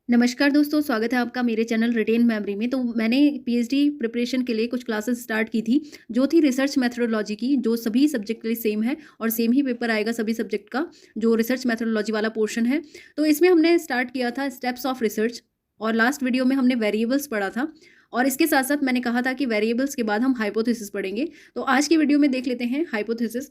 नमस्कार दोस्तों, स्वागत है आपका मेरे चैनल रिटेन मेमोरी में। तो मैंने पीएचडी प्रिपरेशन के लिए कुछ क्लासेस स्टार्ट की थी, जो थी रिसर्च मेथोडोलॉजी की, जो सभी सब्जेक्ट के लिए सेम है और सेम ही पेपर आएगा सभी सब्जेक्ट का, जो रिसर्च मेथोडोलॉजी वाला पोर्शन है। तो इसमें हमने स्टार्ट किया था स्टेप्स ऑफ रिसर्च और लास्ट वीडियो में हमने वेरिएबल्स पढ़ा था और इसके साथ साथ मैंने कहा था कि वेरिएबल्स के बाद हम हाइपोथेसिस पढ़ेंगे। तो आज की वीडियो में देख लेते हैं हाइपोथेसिस।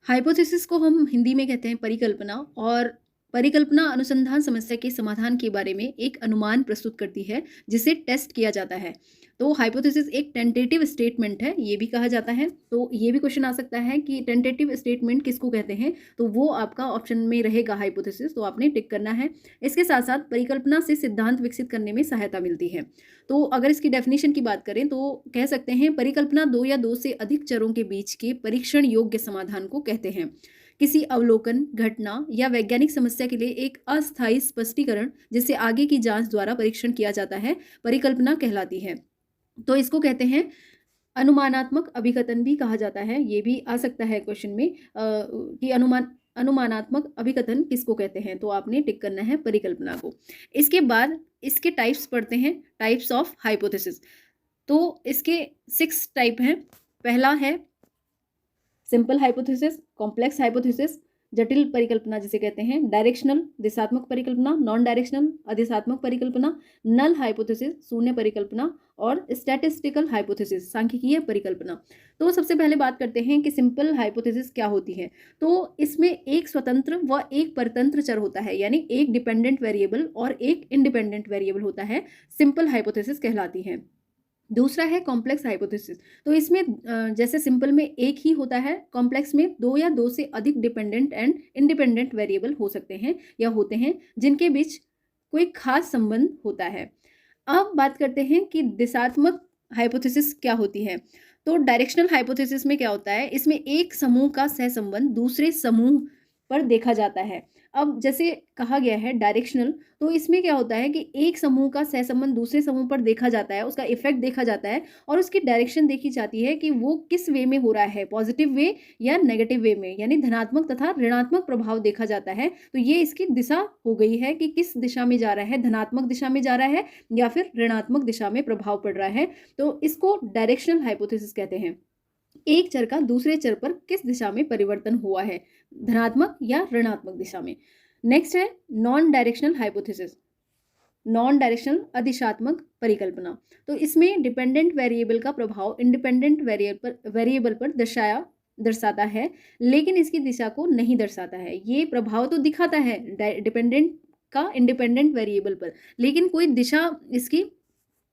हाइपोथेसिस को हम हिंदी में कहते हैं परिकल्पना, और परिकल्पना अनुसंधान समस्या के समाधान के बारे में एक अनुमान प्रस्तुत करती है जिसे टेस्ट किया जाता है। तो हाइपोथेसिस एक टेंटेटिव स्टेटमेंट है, ये भी कहा जाता है। तो ये भी क्वेश्चन आ सकता है कि टेंटेटिव स्टेटमेंट किसको कहते हैं, तो वो आपका ऑप्शन में रहेगा हाइपोथेसिस, तो आपने टिक करना है। इसके साथ साथ परिकल्पना से सिद्धांत विकसित करने में सहायता मिलती है। तो अगर इसकी डेफिनेशन की बात करें तो कह सकते हैं परिकल्पना दो या दो से अधिक चरों के बीच के परीक्षण योग्य समाधान को कहते हैं। किसी अवलोकन, घटना या वैज्ञानिक समस्या के लिए एक अस्थायी स्पष्टीकरण जिसे आगे की जांच द्वारा परीक्षण किया जाता है, परिकल्पना कहलाती है। तो इसको कहते हैं अनुमानात्मक अभिकथन भी कहा जाता है। ये भी आ सकता है क्वेश्चन में कि अनुमानात्मक अभिकथन किसको कहते हैं, तो आपने टिक करना है परिकल्पना को। इसके बाद इसके टाइप्स पढ़ते हैं, टाइप्स ऑफ हाइपोथेसिस। तो इसके 6 टाइप हैं। पहला है सिंपल हाइपोथेसिस, कॉम्प्लेक्स हाइपोथेसिस, जटिल परिकल्पना जिसे कहते हैं, डायरेक्शनल दिशात्मक परिकल्पना, नॉन डायरेक्शनल अदिशात्मक परिकल्पना, नल हाइपोथेसिस शून्य परिकल्पना, और स्टैटिस्टिकल हाइपोथेसिस सांख्यिकीय परिकल्पना। तो सबसे पहले बात करते हैं कि सिंपल हाइपोथेसिस क्या होती है। तो इसमें एक स्वतंत्र व एक परतंत्र चर होता है, यानी एक डिपेंडेंट वेरिएबल और एक इंडिपेंडेंट वेरिएबल होता है, सिंपल हाइपोथेसिस कहलाती है। दूसरा है कॉम्प्लेक्स हाइपोथेसिस। तो इसमें जैसे सिंपल में एक ही होता है, कॉम्प्लेक्स में दो या दो से अधिक डिपेंडेंट एंड इंडिपेंडेंट वेरिएबल हो सकते हैं या होते हैं जिनके बीच कोई खास संबंध होता है। अब बात करते हैं कि दिशात्मक हाइपोथेसिस क्या होती है। तो डायरेक्शनल हाइपोथेसिस में क्या होता है, इसमें एक समूह का सहसंबंध दूसरे समूह पर देखा जाता है। अब जैसे कहा गया है डायरेक्शनल, तो इसमें क्या होता है कि एक समूह का सहसंबंध दूसरे समूह पर देखा जाता है, उसका इफेक्ट देखा जाता है और उसकी डायरेक्शन देखी जाती है कि वो किस वे में हो रहा है, पॉजिटिव वे या नेगेटिव वे में, यानी धनात्मक तथा ऋणात्मक प्रभाव देखा जाता है। तो ये इसकी दिशा हो गई है कि किस दिशा में जा रहा है, धनात्मक दिशा में जा रहा है या फिर ऋणात्मक दिशा में प्रभाव पड़ रहा है। तो इसको डायरेक्शनल हाइपोथेसिस कहते हैं। एक चर का दूसरे चर पर किस दिशा में परिवर्तन हुआ है, धनात्मक या ऋणात्मक दिशा में। नेक्स्ट है non directional hypothesis, non directional अदिशात्मक परिकल्पना। तो इसमें डिपेंडेंट वेरिएबल का प्रभाव इंडिपेंडेंट वेरिएबल पर दर्शाता है, लेकिन इसकी दिशा को नहीं दर्शाता है। ये प्रभाव तो दिखाता है डिपेंडेंट का इंडिपेंडेंट वेरिएबल पर, लेकिन कोई दिशा इसकी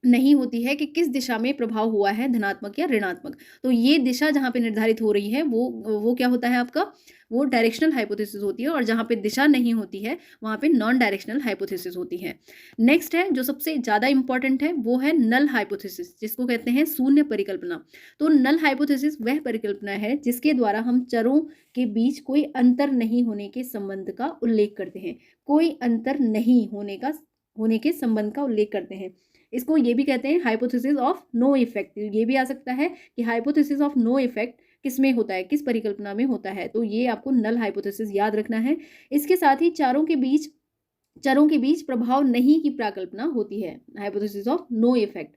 नहीं होती है कि किस दिशा में प्रभाव हुआ है, धनात्मक या ऋणात्मक। तो ये दिशा जहाँ पे निर्धारित हो रही है वो क्या होता है आपका, वो डायरेक्शनल हाइपोथेसिस होती है, और जहाँ पे दिशा नहीं होती है वहाँ पे नॉन डायरेक्शनल हाइपोथेसिस होती है। नेक्स्ट है जो सबसे ज़्यादा इंपॉर्टेंट है, वो है नल हाइपोथेसिस, जिसको कहते हैं शून्य परिकल्पना। तो नल हाइपोथेसिस वह परिकल्पना है जिसके द्वारा हम चरों के बीच कोई अंतर नहीं होने के संबंध का उल्लेख करते हैं, कोई अंतर नहीं होने के संबंध का उल्लेख करते हैं। इसको ये भी कहते हैं हाइपोथेसिस ऑफ नो इफेक्ट। ये भी आ सकता है कि हाइपोथेसिस ऑफ नो इफेक्ट किस में होता है, किस परिकल्पना में होता है। तो ये आपको नल हाइपोथेसिस याद रखना है। इसके साथ ही चरों के बीच प्रभाव नहीं की प्रकल्पना होती है, हाइपोथेसिस ऑफ नो इफेक्ट।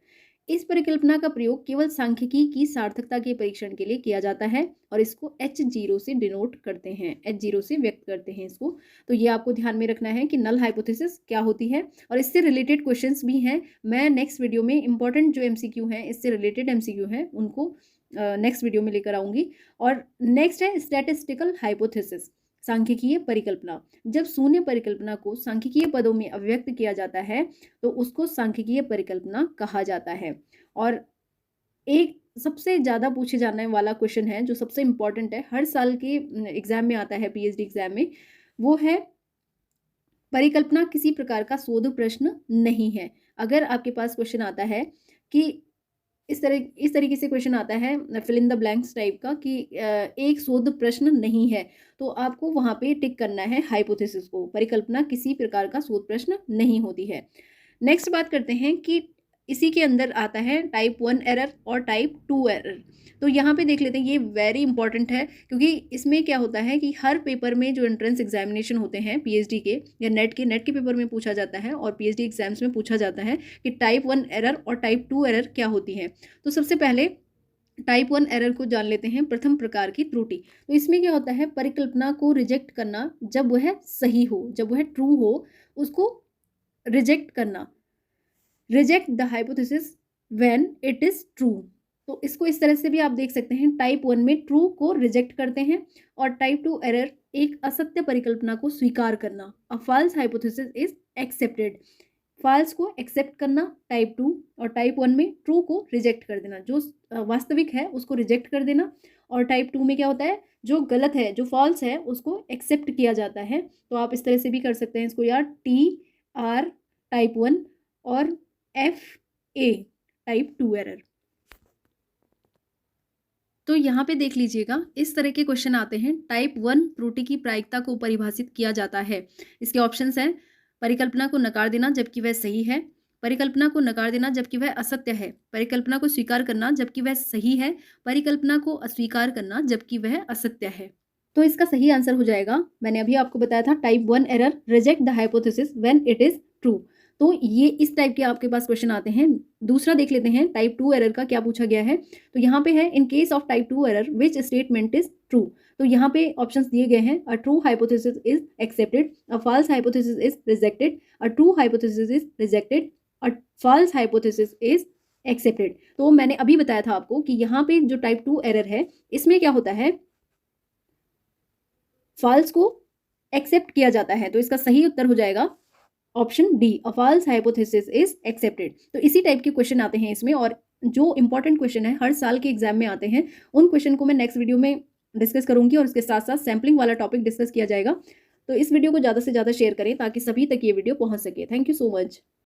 इस परिकल्पना का प्रयोग केवल सांख्यिकी की सार्थकता के परीक्षण के लिए किया जाता है और इसको H0 से डिनोट करते हैं, H0 से व्यक्त करते हैं इसको। तो ये आपको ध्यान में रखना है कि नल हाइपोथेसिस क्या होती है, और इससे रिलेटेड क्वेश्चंस भी हैं। मैं नेक्स्ट वीडियो में इंपॉर्टेंट जो MCQ हैं, इससे रिलेटेड MCQ हैं, उनको नेक्स्ट वीडियो में लेकर आऊँगी। और नेक्स्ट है स्टैटिस्टिकल हाइपोथेसिस, सांख्यिकीय परिकल्पना। जब शून्य परिकल्पना को सांख्यिकीय पदों में अभिव्यक्त किया जाता है तो उसको सांख्यिकीय परिकल्पना कहा जाता है। और एक सबसे ज़्यादा पूछे जाने वाला क्वेश्चन है, जो सबसे इम्पोर्टेंट है, हर साल के एग्जाम में आता है, PhD एग्जाम में, वो है परिकल्पना किसी प्रकार का शोध प्रश्न नहीं है। अगर आपके पास क्वेश्चन आता है कि इस तरीके से क्वेश्चन आता है fill in the blanks type का कि एक शोध प्रश्न नहीं है, तो आपको वहाँ पे टिक करना है हाइपोथेसिस को, परिकल्पना किसी प्रकार का शोध प्रश्न नहीं होती है। नेक्स्ट बात करते हैं कि इसी के अंदर आता है टाइप 1 एरर और टाइप 2 एरर। तो यहाँ पे देख लेते हैं, ये वेरी इंपॉर्टेंट है क्योंकि इसमें क्या होता है कि हर पेपर में जो एंट्रेंस एग्जामिनेशन होते हैं पीएचडी के या नेट के पेपर में पूछा जाता है और पीएचडी एग्जाम्स में पूछा जाता है कि टाइप 1 एरर और टाइप 2 एरर क्या होती है। तो सबसे पहले टाइप 1 एरर को जान लेते हैं, प्रथम प्रकार की त्रुटि। तो इसमें क्या होता है, परिकल्पना को रिजेक्ट करना जब वह सही हो, जब वह ट्रू हो, उसको रिजेक्ट करना। Reject the hypothesis when it is true. तो इसको इस तरह से भी आप देख सकते हैं, टाइप 1 में ट्रू को रिजेक्ट करते हैं और टाइप 2 एरर एक असत्य परिकल्पना को स्वीकार करना। A false hypothesis is accepted. False को एक्सेप्ट करना टाइप 2 और टाइप 1 में ट्रू को रिजेक्ट कर देना, जो वास्तविक है उसको रिजेक्ट कर देना। और टाइप 2 में क्या होता है, जो गलत है, जो फॉल्स है, उसको एक्सेप्ट किया जाता है। तो आप इस तरह से भी कर सकते हैं इसको यार, TR टाइप 1 और FA टाइप 2 एरर। तो यहाँ पे देख लीजिएगा, इस तरह के क्वेश्चन आते हैं। टाइप 1 त्रुटि की प्रायिकता को परिभाषित किया जाता है। इसके ऑप्शंस हैं, परिकल्पना को नकार देना जबकि वह सही है, परिकल्पना को नकार देना जबकि वह असत्य है, परिकल्पना को स्वीकार करना जबकि वह सही है, परिकल्पना को अस्वीकार करना जबकि वह असत्य है। तो इसका सही आंसर हो जाएगा, मैंने अभी आपको बताया था, type 1 error, reject the hypothesis when it is true. तो ये इस टाइप के आपके पास क्वेश्चन आते हैं। दूसरा देख लेते हैं, टाइप 2 एरर का क्या पूछा गया है। तो यहाँ पे है, in case of type 2 error which statement is true. तो यहाँ पे ऑप्शंस दिए गए हैं, a true hypothesis is accepted, a false hypothesis is rejected, a true hypothesis is rejected, a false hypothesis is accepted. तो मैंने अभी बताया था आपको कि यहाँ पे जो टाइप 2 एरर है, इसमें क्या होता है, फॉल्स को एक्सेप्ट किया जाता है। तो इसका सही उत्तर हो जाएगा option D, a false hypothesis is accepted. तो इसी टाइप के क्वेश्चन आते हैं इसमें, और जो इंपॉर्टेंट क्वेश्चन है हर साल के एग्जाम में आते हैं, उन क्वेश्चन को मैं नेक्स्ट वीडियो में डिस्कस करूंगी और इसके साथ साथ सैम्पलिंग वाला टॉपिक डिस्कस किया जाएगा। तो इस वीडियो को ज़्यादा से ज़्यादा शेयर करें ताकि सभी तक ये वीडियो पहुंच सके। Thank you so much.